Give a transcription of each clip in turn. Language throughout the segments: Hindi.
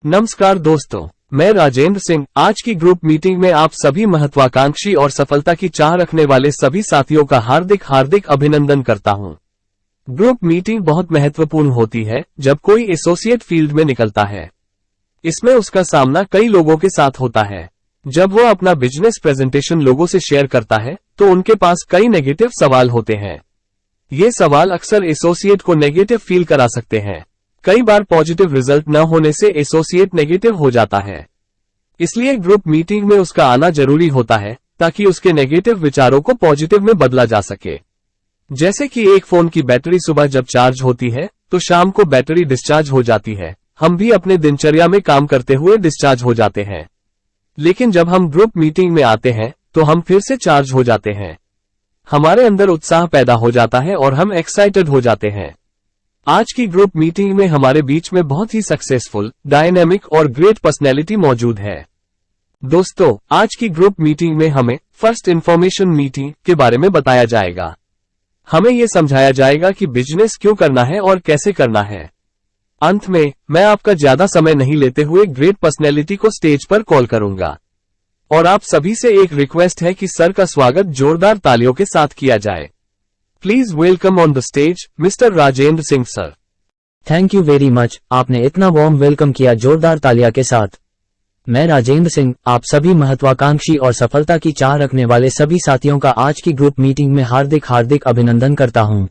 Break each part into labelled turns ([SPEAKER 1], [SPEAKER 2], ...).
[SPEAKER 1] नमस्कार दोस्तों, मैं राजेंद्र सिंह। आज की ग्रुप मीटिंग में आप सभी महत्वाकांक्षी और सफलता की चाह रखने वाले सभी साथियों का हार्दिक अभिनंदन करता हूं। ग्रुप मीटिंग बहुत महत्वपूर्ण होती है जब कोई एसोसिएट फील्ड में निकलता है। इसमें उसका सामना कई लोगों के साथ होता है। जब वो अपना बिजनेस प्रेजेंटेशन लोगों से शेयर करता है तो उनके पास कई नेगेटिव सवाल होते हैं। ये सवाल अक्सर एसोसिएट को नेगेटिव फील करा सकते हैं। कई बार पॉजिटिव रिजल्ट न होने से एसोसिएट नेगेटिव हो जाता है। इसलिए ग्रुप मीटिंग में उसका आना जरूरी होता है ताकि उसके नेगेटिव विचारों को पॉजिटिव में बदला जा सके। जैसे कि एक फोन की बैटरी सुबह जब चार्ज होती है तो शाम को बैटरी डिस्चार्ज हो जाती है। हम भी अपने दिनचर्या में काम करते हुए डिस्चार्ज हो जाते हैं, लेकिन जब हम ग्रुप मीटिंग में आते हैं तो हम फिर से चार्ज हो जाते हैं। हमारे अंदर उत्साह पैदा हो जाता है और हम एक्साइटेड हो जाते हैं। आज की ग्रुप मीटिंग में हमारे बीच में बहुत ही सक्सेसफुल, डायनेमिक और ग्रेट पर्सनैलिटी मौजूद है। दोस्तों, आज की ग्रुप मीटिंग में हमें फर्स्ट इन्फॉर्मेशन मीटिंग के बारे में बताया जाएगा। हमें यह समझाया जाएगा कि बिजनेस क्यों करना है और कैसे करना है। अंत में मैं आपका ज्यादा समय नहीं लेते हुए ग्रेट पर्सनैलिटी को स्टेज पर कॉल करूंगा और आप सभी से एक रिक्वेस्ट है कि सर का स्वागत जोरदार तालियों के साथ किया जाए। Please welcome on the stage mister Rajendra Singh sir.
[SPEAKER 2] Thank you very much. आपने इतना वार्म वेलकम किया जोरदार तालियां के साथ। मैं राजेंद्र सिंह आप सभी महत्वाकांक्षी और सफलता की चाह रखने वाले सभी साथियों का आज की ग्रुप मीटिंग में हार्दिक अभिनंदन करता हूं।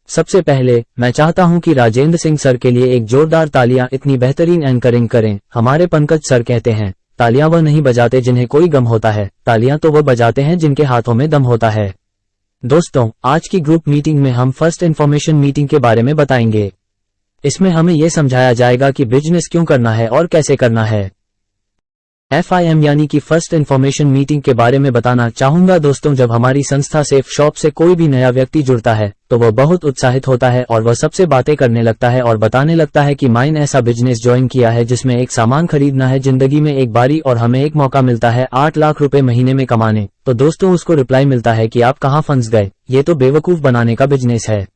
[SPEAKER 2] सबसे पहले मैं चाहता हूं कि राजेंद्र सिंह सर के लिए एक जोरदार तालियां इतनी बेहतरीन एंकरिंग करें। हमारे पंकज सर कहते हैं, तालियां वह नहीं बजाते जिन्हें कोई गम होता है, तालियां तो वह बजाते हैं जिनके हाथों में दम होता है। दोस्तों, आज की ग्रुप मीटिंग में हम फर्स्ट इन्फॉर्मेशन मीटिंग के बारे में बताएंगे। इसमें हमें यह समझाया जाएगा कि बिजनेस क्यों करना है और कैसे करना है। FIM यानी कि फर्स्ट इन्फॉर्मेशन मीटिंग के बारे में बताना चाहूंगा। दोस्तों, जब हमारी संस्था सेफ शॉप से कोई भी नया व्यक्ति जुड़ता है तो वह बहुत उत्साहित होता है और वह सबसे बातें करने लगता है और बताने लगता है कि मैंने ऐसा बिजनेस ज्वाइन किया है जिसमें एक सामान खरीदना है जिंदगी में एक बारी और हमें एक मौका मिलता है 8 लाख रुपए महीने में कमाने। तो दोस्तों, उसको रिप्लाई मिलता है कि आप कहां फंस गए, ये तो बेवकूफ बनाने का बिजनेस है।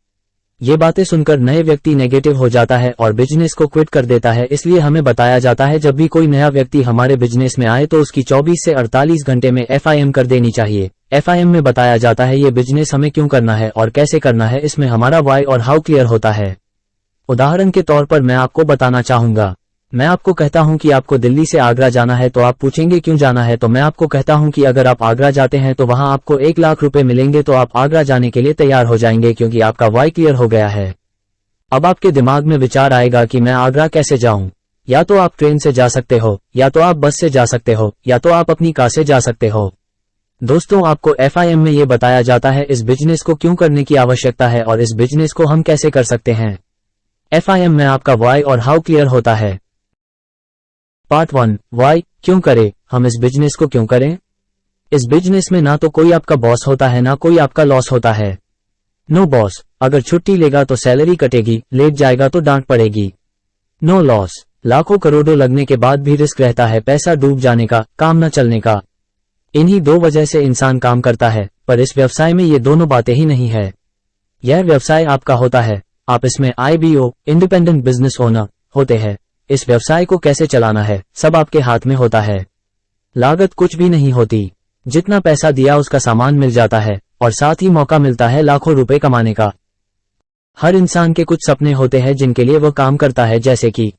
[SPEAKER 2] ये बातें सुनकर नए व्यक्ति नेगेटिव हो जाता है और बिजनेस को क्विट कर देता है। इसलिए हमें बताया जाता है जब भी कोई नया व्यक्ति हमारे बिजनेस में आए तो उसकी 24 से 48 घंटे में FIM कर देनी चाहिए। FIM में बताया जाता है ये बिजनेस हमें क्यों करना है और कैसे करना है। इसमें हमारा वाई और हाउ क्लियर होता है। उदाहरण के तौर पर मैं आपको बताना चाहूंगा। मैं आपको कहता हूं कि आपको दिल्ली से आगरा जाना है तो आप पूछेंगे क्यों जाना है, तो मैं आपको कहता हूं कि अगर आप आगरा जाते हैं तो वहां आपको 1 लाख रुपए मिलेंगे तो आप आगरा जाने के लिए तैयार हो जाएंगे क्योंकि आपका वाई क्लियर हो गया है। अब आपके दिमाग में विचार आएगा कि मैं आगरा कैसे जाऊं। या तो आप ट्रेन से जा सकते हो, या तो आप बस से जा सकते हो, या तो आप अपनी कार से जा सकते हो। दोस्तों, आपको FIM में ये बताया जाता है इस बिजनेस को क्यों करने की आवश्यकता है और इस बिजनेस को हम कैसे कर सकते हैं। FIM में आपका वाई और हाउ क्लियर होता है। पार्ट 1, वाई, क्यों करें, हम इस बिजनेस को क्यों करें। इस बिजनेस में ना तो कोई आपका बॉस होता है ना कोई आपका लॉस होता है। नो बॉस, अगर छुट्टी लेगा तो सैलरी कटेगी, लेट जाएगा तो डांट पड़ेगी। नो लॉस, लाखों करोड़ों लगने के बाद भी रिस्क रहता है पैसा डूब जाने का, काम न चलने का। इन्हीं 2 वजह से इंसान काम करता है, पर इस व्यवसाय में ये दोनों बातें ही नहीं है। यह व्यवसाय आपका होता है, आप इसमें IBO इंडिपेंडेंट बिजनेस ओनर होते हैं। इस व्यवसाय को कैसे चलाना है सब आपके हाथ में होता है। लागत कुछ भी नहीं होती, जितना पैसा दिया उसका सामान मिल जाता है और साथ ही मौका मिलता है लाखों रुपए कमाने का। हर इंसान के कुछ सपने होते हैं जिनके लिए वह काम करता है, जैसे कि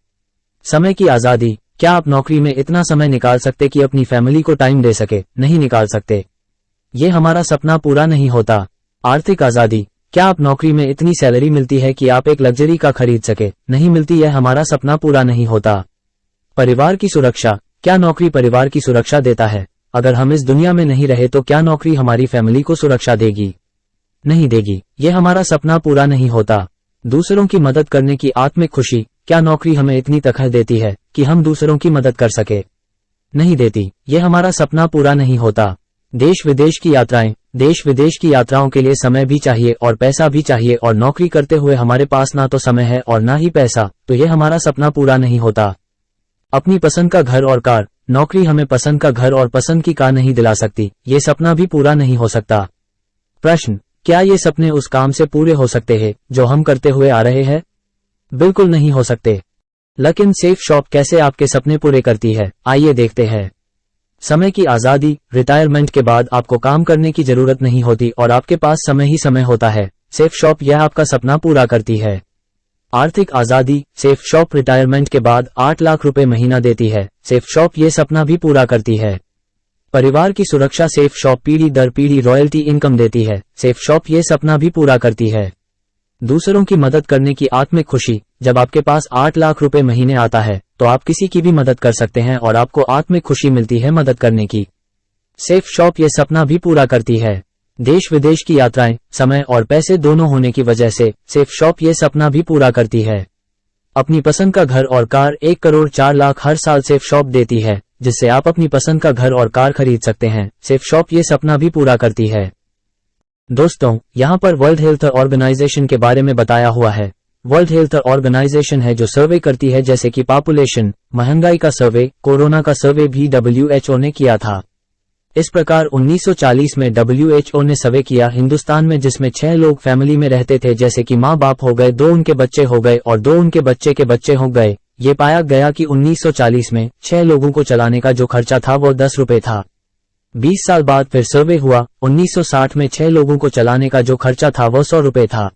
[SPEAKER 2] समय की आजादी। क्या आप नौकरी में इतना समय निकाल सकते कि अपनी फैमिली को टाइम दे सके? नहीं निकाल सकते, ये हमारा सपना पूरा नहीं होता। आर्थिक आजादी। क्या आप नौकरी में इतनी सैलरी मिलती है कि आप एक लग्जरी कार खरीद सके? नहीं मिलती, यह हमारा सपना पूरा नहीं होता। परिवार की सुरक्षा। क्या नौकरी परिवार की सुरक्षा देता है? अगर हम इस दुनिया में नहीं रहे तो क्या नौकरी हमारी फैमिली को सुरक्षा देगी? नहीं देगी, यह हमारा सपना पूरा नहीं होता। दूसरों की मदद करने की आत्मिक खुशी। क्या नौकरी हमें इतनी तखत देती है कि हम दूसरों की मदद कर सके? नहीं देती, यह हमारा सपना पूरा नहीं होता। देश विदेश की यात्राएं। देश विदेश की यात्राओं के लिए समय भी चाहिए और पैसा भी चाहिए और नौकरी करते हुए हमारे पास ना तो समय है और ना ही पैसा, तो यह हमारा सपना पूरा नहीं होता। अपनी पसंद का घर और कार। नौकरी हमें पसंद का घर और पसंद की कार नहीं दिला सकती, ये सपना भी पूरा नहीं हो सकता। प्रश्न, क्या ये सपने उस काम से पूरे हो सकते हैं जो हम करते हुए आ रहे हैं? बिल्कुल नहीं हो सकते। लक इन सेफ शॉप कैसे आपके सपने पूरे करती है, आइए देखते हैं। समय की आजादी, रिटायरमेंट के बाद आपको काम करने की जरूरत नहीं होती और आपके पास समय ही समय होता है। सेफ शॉप यह आपका सपना पूरा करती है। आर्थिक आजादी, सेफ शॉप रिटायरमेंट के बाद 8 लाख रुपए महीना देती है। सेफ शॉप ये सपना भी पूरा करती है। परिवार की सुरक्षा, सेफ शॉप पीढ़ी दर पीढ़ी रॉयल्टी इनकम देती है। सेफ शॉप ये सपना भी पूरा करती है। दूसरों की मदद करने की आत्मिक खुशी, जब आपके पास 8 लाख रुपए महीने आता है तो आप किसी की भी मदद कर सकते हैं और आपको आत्मिक खुशी मिलती है मदद करने की। सेफ शॉप ये सपना भी पूरा करती है। देश विदेश की यात्राएं, समय और पैसे दोनों होने की वजह से सेफ शॉप ये सपना भी पूरा करती है। अपनी पसंद का घर और कार 1 करोड़ 4 लाख हर साल सेफ शॉप देती है, जिससे आप अपनी पसंद का घर और कार खरीद सकते हैं। सेफ शॉप ये सपना भी पूरा करती है। दोस्तों, यहाँ पर वर्ल्ड हेल्थ ऑर्गेनाइजेशन के बारे में बताया हुआ है। वर्ल्ड हेल्थ ऑर्गेनाइजेशन है जो सर्वे करती है, जैसे कि पॉपुलेशन, महंगाई का सर्वे, कोरोना का सर्वे भी WHO ने किया था। इस प्रकार 1940 में WHO ने सर्वे किया हिंदुस्तान में, जिसमें 6 लोग फैमिली में रहते थे, जैसे कि माँ बाप हो गए, 2 उनके बच्चे हो गए और 2 उनके बच्चे के बच्चे हो गए। ये पाया गया कि 1940 में 6 लोगों को चलाने का जो खर्चा था वो 10 रुपए था। 20 साल बाद फिर सर्वे हुआ, 1960 में 6 लोगों को चलाने का जो खर्चा था वो 100 रुपए था,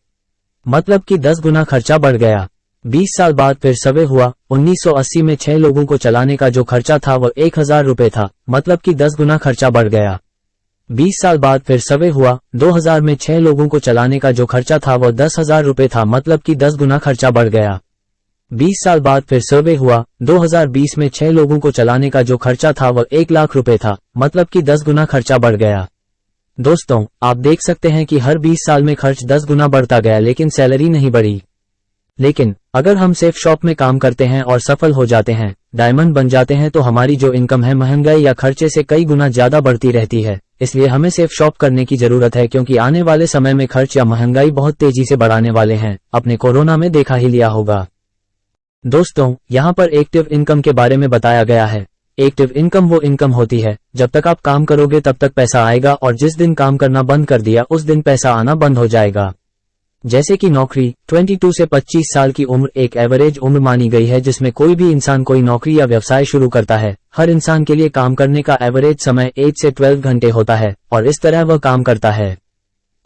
[SPEAKER 2] मतलब कि 10 गुना खर्चा बढ़ गया। 20 साल बाद फिर सर्वे हुआ, 1980 में 6 लोगों को चलाने का जो खर्चा था वो 1000 रुपए था, मतलब कि 10 गुना खर्चा बढ़ गया। 20 साल बाद फिर सर्वे हुआ, 2000 में 6 लोगों को चलाने का जो खर्चा था वो 10,000 रुपए था, मतलब कि 10 गुना खर्चा बढ़ गया। 20 साल बाद फिर सर्वे हुआ, 2020 में 6 लोगों को चलाने का जो खर्चा था वह 1 लाख रुपए था, मतलब कि 10 गुना खर्चा बढ़ गया। दोस्तों, आप देख सकते हैं कि हर 20 साल में खर्च 10 गुना बढ़ता गया, लेकिन सैलरी नहीं बढ़ी। लेकिन अगर हम सेफ शॉप में काम करते हैं और सफल हो जाते हैं, डायमंड बन जाते हैं, तो हमारी जो इनकम है महंगाई या खर्चे से कई गुना ज्यादा बढ़ती रहती है। इसलिए हमें सेफ शॉप करने की जरूरत है, क्योंकि आने वाले समय में खर्च या महंगाई बहुत तेजी से बढ़ाने वाले हैं। अपने कोरोना में देखा ही लिया होगा। दोस्तों, यहाँ पर एक्टिव इनकम के बारे में बताया गया है। एक्टिव इनकम वो इनकम होती है, जब तक आप काम करोगे तब तक पैसा आएगा और जिस दिन काम करना बंद कर दिया उस दिन पैसा आना बंद हो जाएगा। जैसे कि नौकरी, 22 से 25 साल की उम्र एक एवरेज उम्र मानी गई है, जिसमें कोई भी इंसान कोई नौकरी या व्यवसाय शुरू करता है। हर इंसान के लिए काम करने का एवरेज समय 8 से 12 घंटे होता है और इस तरह वह काम करता है।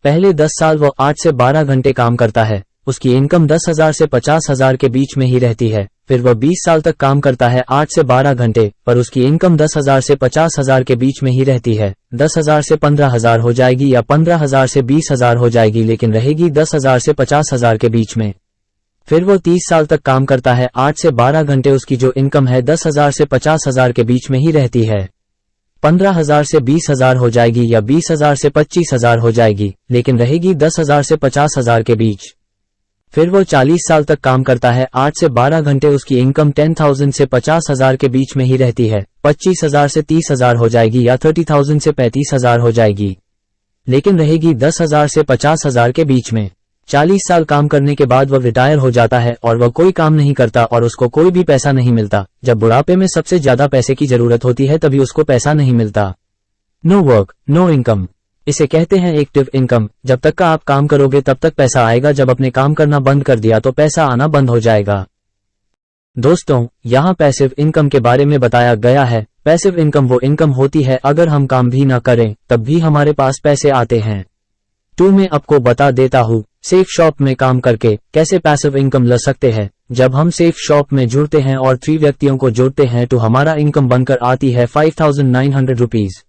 [SPEAKER 2] पहले 10 साल वह 8 से 12 घंटे काम करता है। उसकी इनकम 10,000 से 50,000 के बीच में ही रहती है। फिर वह 20 साल तक काम करता है 8 से 12 घंटे, पर उसकी इनकम 10,000 से 50,000 के बीच में ही रहती है। 10,000 से 15,000 हो जाएगी या 15,000 से 20,000 हो जाएगी, लेकिन रहेगी 10,000 से 50,000 के बीच में। फिर वो 30 साल तक काम करता है 8 से 12 घंटे, उसकी जो इनकम है 10,000 से 50,000 के बीच में ही रहती है। 15,000 से 20,000 हो जाएगी या 20,000 से 25,000 हो जाएगी, लेकिन रहेगी 10,000 से 50,000 के बीच। फिर वो 40 साल तक काम करता है 8 से 12 घंटे, उसकी इनकम 10,000 से 50,000 के बीच में ही रहती है। 25,000 से 30,000 हो जाएगी या 30,000 से 35,000 हो जाएगी, लेकिन रहेगी 10,000 से 50,000 के बीच में। 40 साल काम करने के बाद वह रिटायर हो जाता है और वह कोई काम नहीं करता और उसको कोई भी पैसा नहीं मिलता। जब बुढ़ापे में सबसे ज्यादा पैसे की जरूरत होती है तभी उसको पैसा नहीं मिलता। नो वर्क, नो इनकम, इसे कहते हैं एक्टिव इनकम। जब तक का आप काम करोगे तब तक पैसा आएगा, जब अपने काम करना बंद कर दिया तो पैसा आना बंद हो जाएगा। दोस्तों, यहाँ पैसिव इनकम के बारे में बताया गया है। पैसिव इनकम वो इनकम होती है अगर हम काम भी ना करें तब भी हमारे पास पैसे आते हैं। मैं आपको बता देता हूँ सेफ शॉप में काम करके कैसे पैसिव इनकम ला सकते हैं। जब हम सेफ शॉप में जुड़ते हैं और 3 व्यक्तियों को जोड़ते हैं तो हमारा इनकम बनकर आती है 5,900 रुपीज।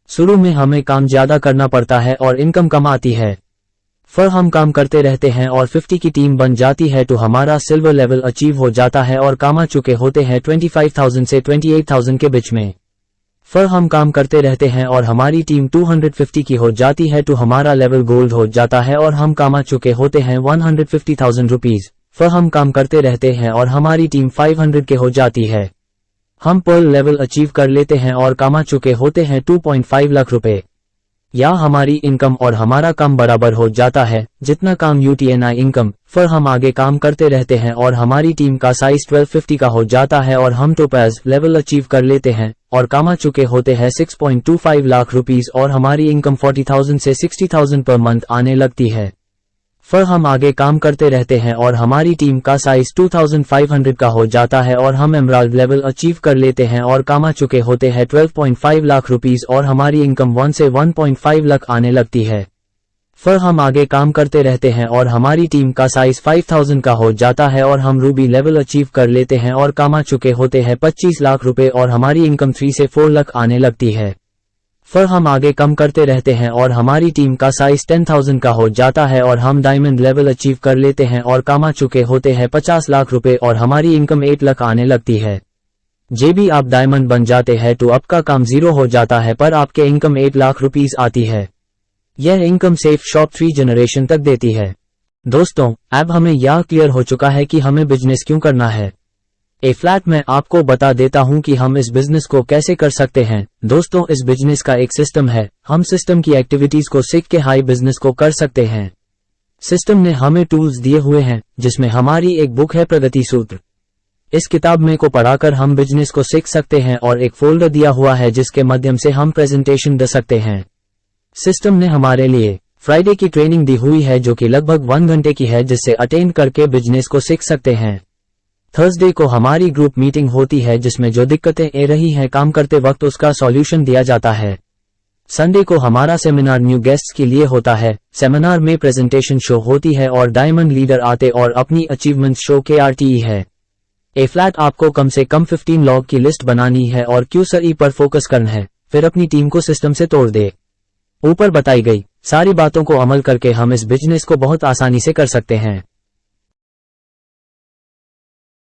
[SPEAKER 2] शुरू में हमें काम ज्यादा करना पड़ता है और इनकम कम आती है। फिर हम काम करते रहते हैं और 50 की टीम बन जाती है तो हमारा सिल्वर लेवल अचीव हो जाता है और कमा चुके होते हैं 25,000 से 28,000 के बीच में। फिर हम काम करते रहते हैं और हमारी टीम 250 की हो जाती है तो हमारा लेवल गोल्ड हो जाता है और हम कमा चुके होते हैं 150,000 रुपीज। फिर हम काम करते रहते हैं और हमारी टीम 500 के हो जाती है। हम पर्ल लेवल अचीव कर लेते हैं और कमा चुके होते हैं 2.5 लाख रुपए। या हमारी इनकम और हमारा काम बराबर हो जाता है, जितना काम UTNI इनकम। फिर हम आगे काम करते रहते हैं और हमारी टीम का साइज 1250 का हो जाता है और हम टोपाज लेवल अचीव कर लेते हैं और कमा चुके होते हैं 6.25 लाख रुपीस और हमारी इनकम 40,000 से 60,000 पर मंथ आने लगती है। फिर हम आगे काम करते रहते हैं और हमारी टीम का साइज 2500 का हो जाता है और हम एमराल्ड लेवल अचीव कर लेते हैं और कमा चुके होते हैं 12.5 लाख रुपीस और हमारी इनकम 1 से 1.5 लाख आने लगती है। फिर हम आगे काम करते रहते हैं और हमारी टीम का साइज 5000 का हो जाता है और हम रूबी लेवल अचीव कर लेते हैं और कमा चुके होते हैं 25 लाख रुपए और हमारी इनकम 3 से 4 लाख आने लगती है। फिर हम आगे कम करते रहते हैं और हमारी टीम का साइज 10,000 का हो जाता है और हम डायमंड लेवल अचीव कर लेते हैं और कमा चुके होते हैं 50 लाख रुपए और हमारी इनकम 8 लाख आने लगती है। जे भी आप डायमंड बन जाते हैं तो आपका काम जीरो हो जाता है पर आपके इनकम 8 लाख रुपीस आती है। यह इनकम सेफ शॉप 3 जनरेशन तक देती है। दोस्तों, अब हमें यह क्लियर हो चुका है कि हमें बिजनेस क्यों करना है। ए फ्लैट में आपको बता देता हूं कि हम इस बिजनेस को कैसे कर सकते हैं। दोस्तों, इस बिजनेस का एक सिस्टम है। हम सिस्टम की एक्टिविटीज को सीख के हाई बिजनेस को कर सकते हैं। सिस्टम ने हमें टूल्स दिए हुए हैं जिसमें हमारी एक बुक है प्रगति सूत्र। इस किताब में को पढ़ाकर हम बिजनेस को सीख सकते हैं और एक फोल्डर दिया हुआ है जिसके माध्यम से हम प्रेजेंटेशन दे सकते हैं। सिस्टम ने हमारे लिए फ्राइडे की ट्रेनिंग दी हुई है जो कि लगभग 1 घंटे की है जिससे अटेंड करके बिजनेस को सीख सकते हैं। थर्सडे को हमारी ग्रुप मीटिंग होती है जिसमें जो दिक्कतें आ रही हैं काम करते वक्त उसका सॉल्यूशन दिया जाता है। संडे को हमारा सेमिनार न्यू गेस्ट्स के लिए होता है। सेमिनार में प्रेजेंटेशन शो होती है और डायमंड लीडर आते और अपनी अचीवमेंट शो के RTE है। ए फ्लैट आपको कम से कम 15 लॉग की लिस्ट बनानी है और QSE पर फोकस करना है, फिर अपनी टीम को सिस्टम से तोड़ दे। ऊपर बताई गई सारी बातों को अमल करके हम इस बिजनेस को बहुत आसानी से कर सकते हैं।